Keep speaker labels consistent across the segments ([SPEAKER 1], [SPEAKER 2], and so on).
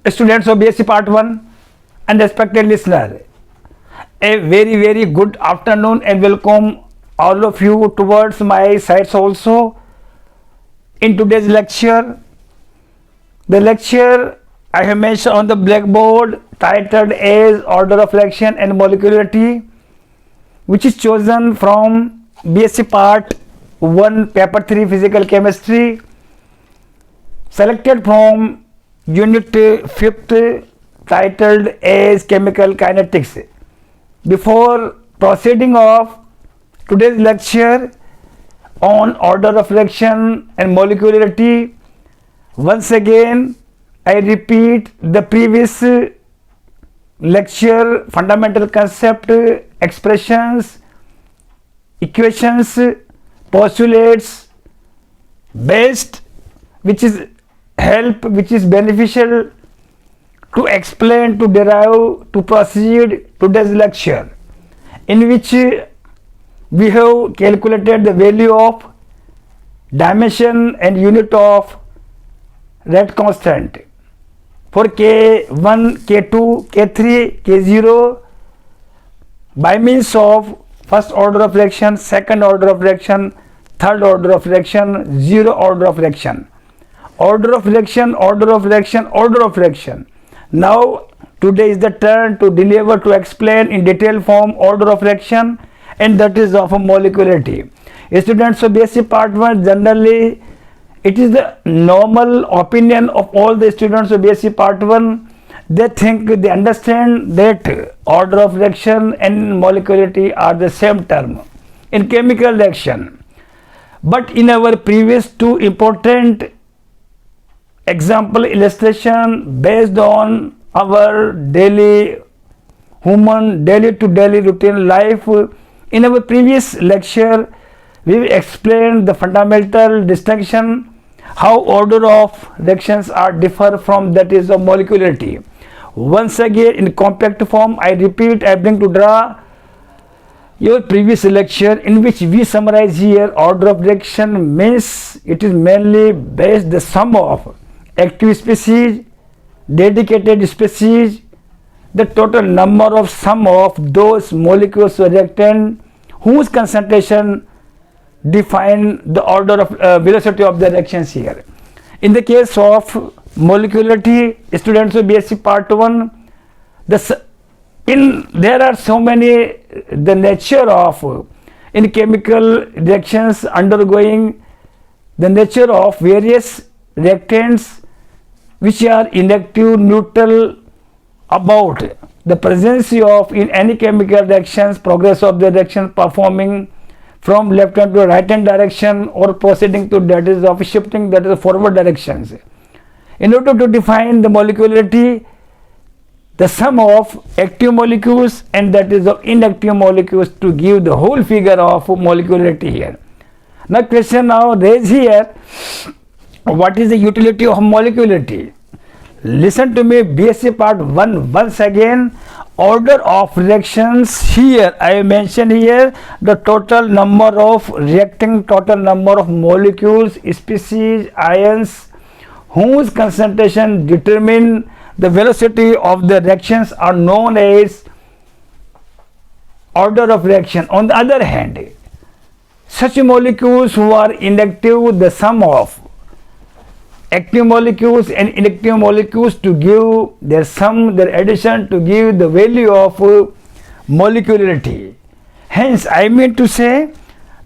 [SPEAKER 1] Students of BSc Part 1 and respected listener, a very good afternoon and welcome all of you towards my sites also. In today's lecture, the lecture I have mentioned on the blackboard titled as Order of Reaction and Molecularity, which is chosen from BSc Part 1 Paper 3 Physical Chemistry, selected from Unit 5th titled as Chemical Kinetics. Before proceeding of today's lecture on order of reaction and molecularity, once again I repeat the previous lecture fundamental concept, expressions, equations, postulates based, which is beneficial to explain, to derive, to proceed today's lecture, in which we have calculated the value of dimension and unit of rate constant for K1, K2, K3, K0 by means of first order of reaction, second order of reaction, third order of reaction, zero order of reaction. Order of reaction, order of reaction, order of reaction. Now today is the turn to deliver, to explain in detailed form order of reaction, and that is of molecularity. Students of BSc Part 1, generally it is the normal opinion of all the students of BSc Part 1. They think, they understand that order of reaction and molecularity are the same term in chemical reaction. But in our previous two important example illustration based on our daily to daily routine life, in our previous lecture we explained the fundamental distinction, how order of reactions are differ from that is of molecularity. Once again in compact form I repeat, I bring to draw your previous lecture in which we summarize here order of reaction means it is mainly based the sum of active species, dedicated species, the total number of sum of those molecules reactant whose concentration define the order of velocity of the reactions here. In the case of molecularity, students of BSc Part 1, there are so many, the nature of in chemical reactions undergoing, the nature of various reactants which are inactive, neutral, about the presence of in any chemical reactions, progress of the reaction performing from left hand to right hand direction or proceeding to that is of shifting, that is forward directions. In order to define the molecularity, the sum of active molecules and that is of inactive molecules to give the whole figure of molecularity here. Now question now raised here, what is the utility of molecularity? Listen to me, BSc Part 1 once again. Order of reactions, here I mention here the total number of reacting, total number of molecules, species, ions whose concentration determine the velocity of the reactions are known as order of reaction. On the other hand, such molecules who are inactive, the sum of active molecules and inactive molecules to give their sum, their addition to give the value of molecularity. Hence I mean to say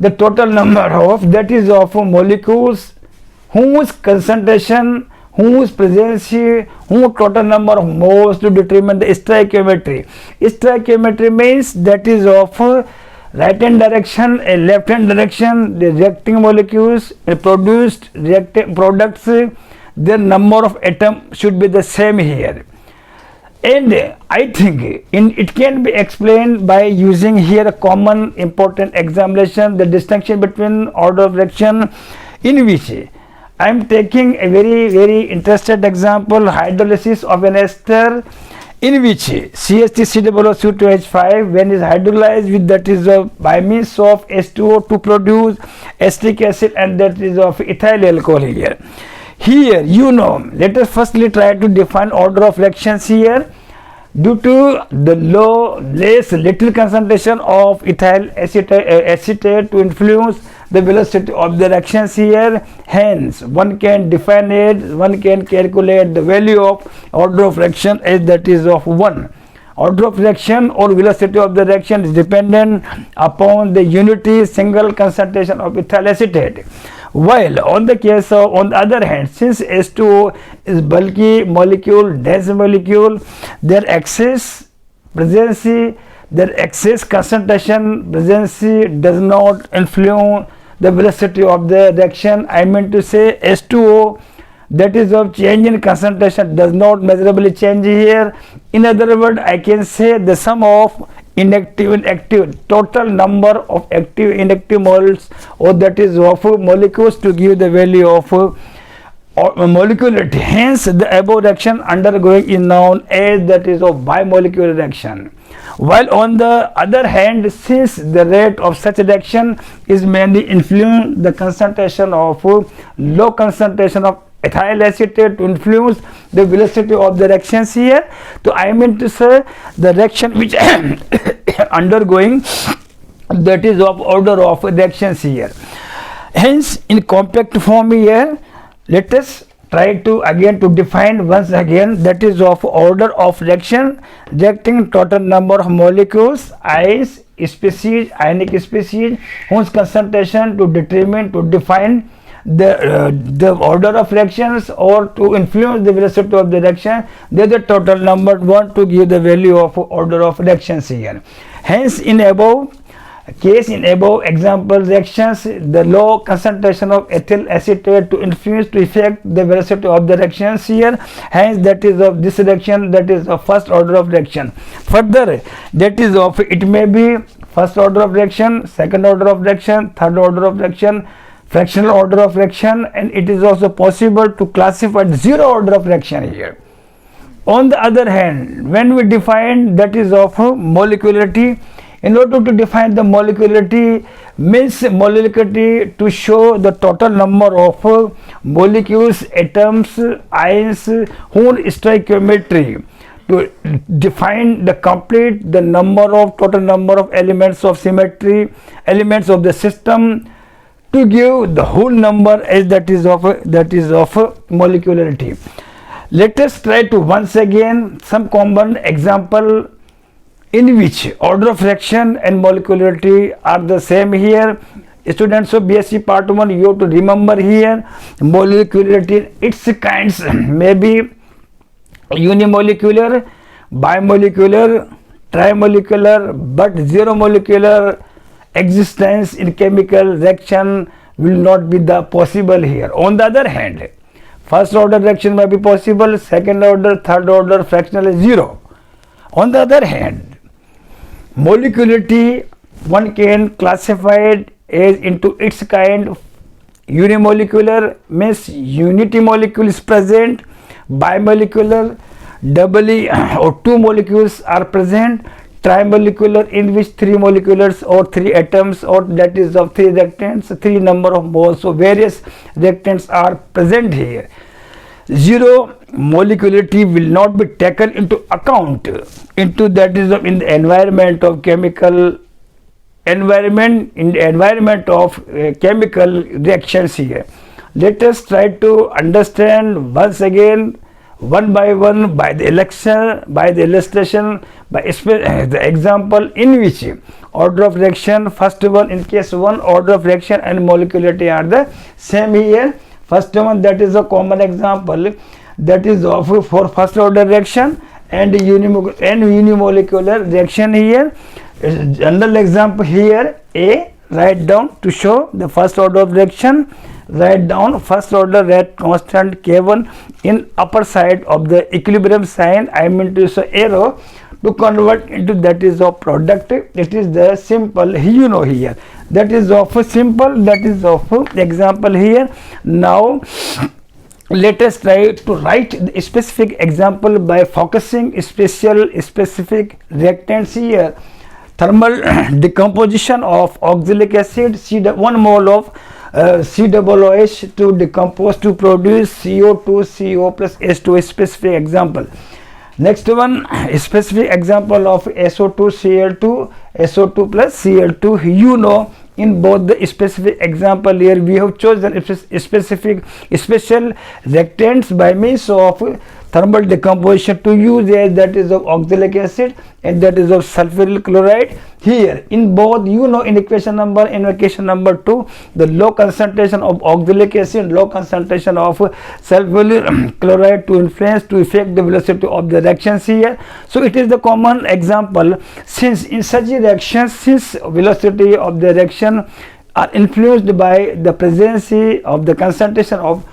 [SPEAKER 1] the total number of that is of molecules whose concentration, whose presence, whose total number of moles to determine the stoichiometry. Stoichiometry means that is of right hand direction and left hand direction, the reacting molecules produced products, their number of atoms should be the same here. And I think it can be explained by using here a common important examination, the distinction between order of reaction, in which I am taking a very interested example, hydrolysis of an ester in which CH3COO2H5 when is hydrolyzed with that is by means of H2O to produce acetic acid and that is of ethyl alcohol here. Here, let us firstly try to define order of reactions here. Due to the little concentration of ethyl acetate to influence the velocity of the reactions here, hence one can define it, one can calculate the value of order of reaction as that is of 1. Order of reaction or velocity of the reaction is dependent upon the unity single concentration of ethyl acetate. While on the other hand, since H2O is bulky molecule, dense molecule, their excess concentration presence does not influence the velocity of the reaction. I mean to say H2O, that is of change in concentration, does not measurably change here. In other words, I can say the sum of inactive and active, total number of active inactive moles, or that is of molecules, to give the value of molecularity. Hence the above reaction undergoing is known as that is of bimolecular reaction. While on the other hand, since the rate of such reaction is mainly influenced the concentration of low concentration of ethyl acetate to influence the velocity of the reactions here. So I mean to say the reaction which undergoing, that is of order of reactions here. Hence in compact form here, let us try to again to define once again, that is of order of reaction reacting total number of molecules, ions, species, ionic species, whose concentration to define the order of reactions or to influence the velocity of the reaction. They are the total number 1 to give the value of order of reactions here. Hence in above example reactions, the low concentration of ethyl acetate to influence to affect the velocity of the reactions here. Hence that is of this reaction, that is of first order of reaction. Further, that is of, it may be first order of reaction, second order of reaction, third order of reaction, fractional order of reaction, and it is also possible to classify zero order of reaction here. On the other hand, when we define that is of molecularity, in order to define the molecularity, means molecularity to show the total number of molecules, atoms, ions, whose stoichiometry to define the total number of elements of symmetry, elements of the system, to give the whole number as that is of molecularity. Let us try to once again some common example in which order of reaction and molecularity are the same here. Students of BSc Part 1, you have to remember here molecularity, its kinds may be unimolecular, bimolecular, trimolecular, but zero molecular existence in chemical reaction will not be the possible here. On the other hand, first order reaction may be possible, second order, third order, fractional is zero. On the other hand, molecularity one can classify it as into its kind. Unimolecular means unity molecule is present, bimolecular doubly or two molecules are present, trimolecular in which three molecules or three atoms, or that is of three reactants, three number of moles, so various reactants are present here. Zero molecularity will not be taken into account into that is of in the environment of chemical environment, in the environment of chemical reactions here. Let us try to understand once again one by one by the illustration, by the example in which order of reaction, first one in case one, order of reaction and molecularity are the same here. First one, that is a common example, that is of for first order reaction and unimolecular reaction here. General example here, A, write down to show the first order of reaction, write down first order rate constant K1 in upper side of the equilibrium sign, I mean to say arrow, to convert into that is of product. It is the simple here, that is of a simple, that is of example here. Now let us try to write the specific example by focusing specific reactants here. Thermal decomposition of oxalic acid, see the 1 mole of COOH to decompose to produce CO2, CO plus H2, a specific example. Next one, a specific example of SO2 Cl2, SO2 plus Cl2. You know, in both the specific example here we have chosen specific special reactants by means of thermal decomposition to use, as that is of oxalic acid and that is of sulfuryl chloride. Here in both, you know, in equation number 2, the low concentration of oxalic acid, low concentration of sulfuryl chloride to influence to affect the velocity of the reactions here. So it is the common example, since in such reactions, since velocity of the reaction are influenced by the presence of the concentration of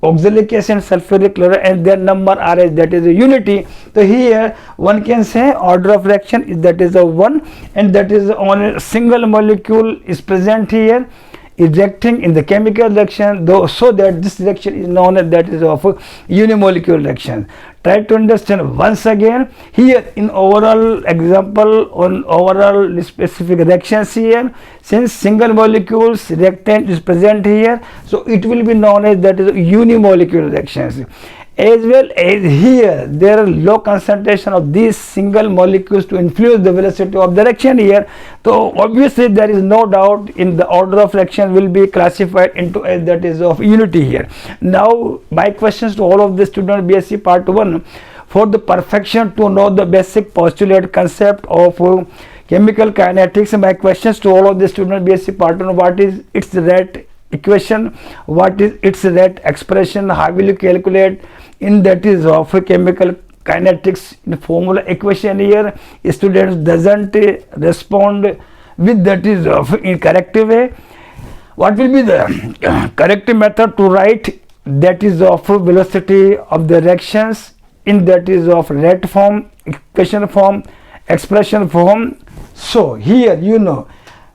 [SPEAKER 1] oxalic acid and sulfuric chloride and their number RH, that is a unity. So here one can say order of reaction is that is a 1, and that is on a single molecule is present here is reacting in the chemical reaction, though, so that this reaction is known as that is of unimolecular reaction. Try to understand once again here in overall example on overall specific reactions here, since single molecules reactant is present here, so it will be known as that is unimolecular reactions. As well as here there are low concentration of these single molecules to influence the velocity of the reaction here, so obviously there is no doubt in the order of reaction will be classified into as that is of unity here. Now my questions to all of the students BSc part 1, for the perfection to know the basic postulate concept of chemical kinetics, my questions to all of the students BSc part 1, what is its rate equation, what is its rate expression, how will you calculate in that is of chemical kinetics in formula equation here. Students doesn't respond with that is of in correct way. What will be the correct method to write that is of velocity of the reactions in that is of rate form, equation form, expression form? So here you know,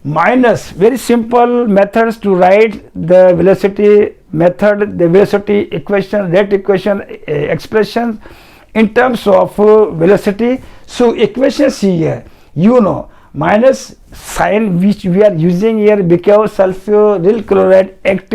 [SPEAKER 1] minus very simple methods to write the velocity method, the velocity equation, rate equation, expression in terms of velocity. So equations here, you know, minus sign which we are using here because sulfuryl chloride act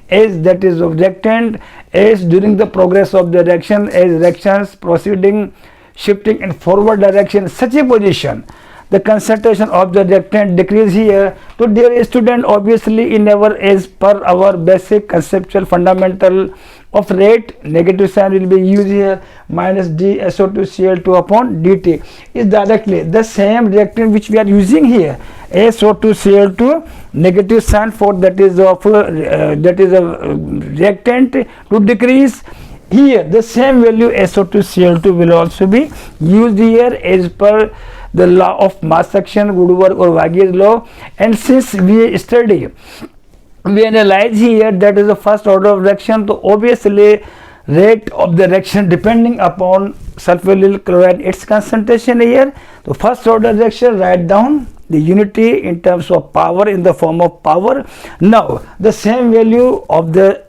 [SPEAKER 1] as that is of reactant as during the progress of the reaction, as reactions proceeding shifting in forward direction, such a position the concentration of the reactant decrease here. So dear student, obviously in our as per our basic conceptual fundamental of rate, negative sign will be used here, minus d SO2Cl2 upon dt is directly the same reactant which we are using here, SO2Cl2, negative sign for that is of that is a reactant to decrease. Here the same value SO2Cl2 will also be used here as per the law of mass action, Woodward or Vagi's law. And since we study, we analyze here that is the first order of reaction, so obviously rate of the reaction depending upon sulfuryl chloride its concentration here. So first order reaction, write down the unity in terms of power in the form of power. Now the same value of the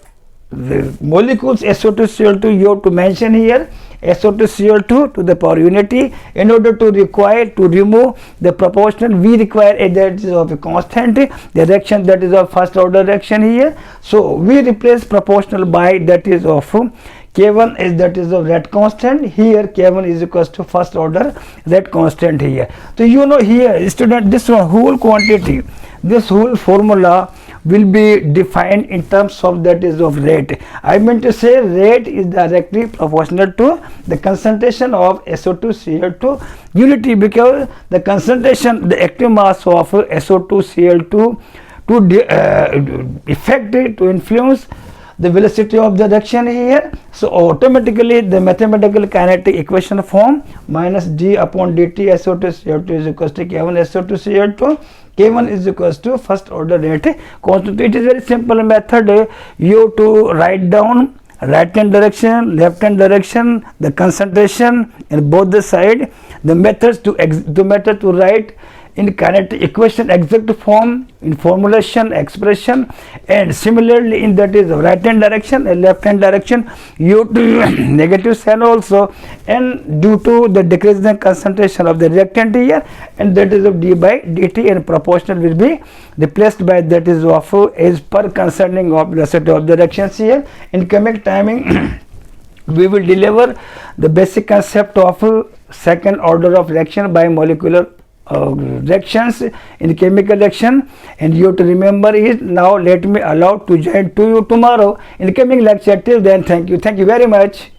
[SPEAKER 1] molecules SO2Cl2 you have to mention here, SO2Cl2 to the power unity. In order to remove the proportional, we require a that is of a constant, the reaction that is of first order reaction here. So we replace proportional by that is of K1 is that is of rate constant. Here K1 is equals to first order rate constant here. So you know here student, this one whole quantity, this whole formula will be defined in terms of that is of rate. I meant to say rate is directly proportional to the concentration of SO2Cl2 unity, because the concentration, the active mass of SO2Cl2 to effect to influence the velocity of the reaction here. So automatically the mathematical kinetic equation form minus d upon dt SO2Cl2 is equals to K1 SO2Cl2. K1 is equals to first order rate constant. It is very simple method. You have to write down right hand direction, left hand direction, the concentration in both the side. The methods to write in kinetic equation exact form in formulation expression, and similarly in that is right hand direction and left hand direction due to negative sign also, and due to the decrease in concentration of the reactant here, and that is of d by dt, and proportional will be replaced by that is of as per concerning of the set of the reactions here. In coming timing we will deliver the basic concept of second order of reaction by molecular reactions in chemical reaction, and you have to remember it. Now let me allow to join to you tomorrow in coming lecture. Till then, thank you very much.